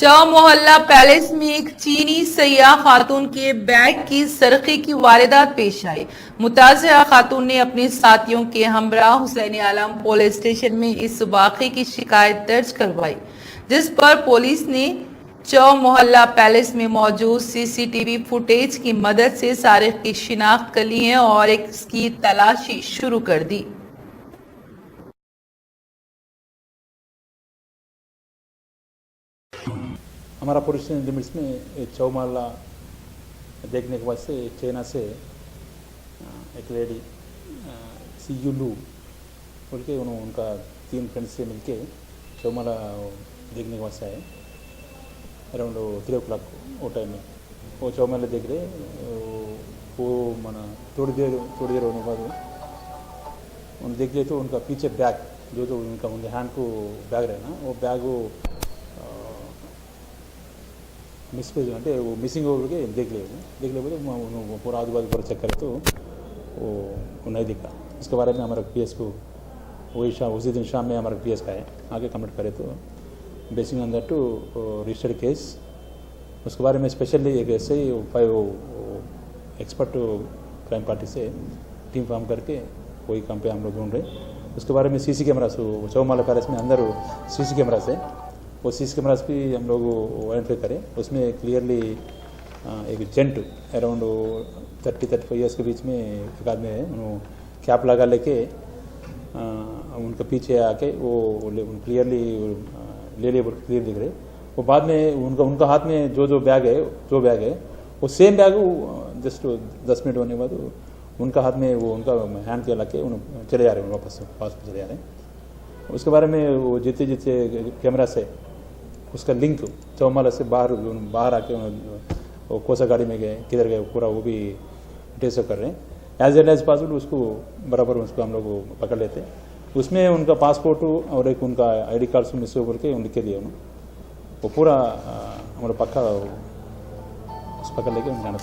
चौ मोहल्ला पैलेस में एक चीनी सयाह खातून के बैग की सरके की वारदात पेश आई। मुताज़िरा खातून ने अपने साथियों के हमरा हुसैन आलम पुलिस स्टेशन में इस वाक़े की शिकायत दर्ज करवाई, जिस पर पुलिस ने चौ मोहल्ला पैलेस में मौजूद सीसीटीवी फुटेज की मदद से सारिक की शिनाख्त कर ली है और इसकी तलाशी शुरू कर दी। हमारा पुलिस लिमिट्स में चौ मोहल्ला देखने के बाद से चाइना से एक लेडी सीयूलू बोल के उनका 3 फ्रेंड्स से मिलके चौ मोहल्ला देखने के बाद से आए अराउंड 3 o'clock वो टाइम में वो चौ मोहल्ला देख रहे वो मना थोड़ी देर होने के बाद उन देख लिया तो उनका पीछे बैग जो उनका उनके हैंड को बैग रहे ना वो बैग वो मिसप्लेस అంటే वो मिसिंग होकर के देख ले बोले पूरा आजू बाजू पूरा चेक करे तो वो नहीं दिखा। इसके बारे में हमारा पीएस को उसी दिन शाम में हमारा पीएस का है आगे कमेंट करे तो basing on that two registered case. उसके बारे में स्पेशली एक ऐसे ही 5 एक्सपर्ट क्राइम पार्टी से टीम फॉर्म करके वही काम पे हम लोग ढूंढ रहे। उसके बारे में सीसी कैमरा चौ मोहल्ला पैलेस में अंदर सीसी कैमरा से वो सीसी कैमरास भी हम लोग आइडेंटिफाई करें। उसमें क्लियरली एक जेंट अराउंड 30-35 ईयर्स के बीच में एक आदमी है, उन्होंने कैप लगा लेके उनके पीछे आके वो क्लियरली ले क्लियर दिख रहे। वो बाद में उनका हाथ में जो बैग है वो सेम बैग जस्ट 10 मिनट होने के बाद उनका हाथ में वो उनका हैंड के लगे चले जा रहे हैं वापस चले जा रहे हैं। उसके बारे में वो जितने कैमरा से उसका लिंक चौ मोहल्ला से बाहर आके वो कोसा गाड़ी में गए किधर गए पूरा वो भी ट्रेस कर रहे हैं। एज एल एज पॉसिबल उसको बराबर उसको हम लोग पकड़ लेते हैं। उसमें उनका पासपोर्ट और एक उनका आईडी कार्ड मिस होकर के लिख के दिया उन्होंने वो पूरा हमारा पक्का पकड़ लेके उन्होंने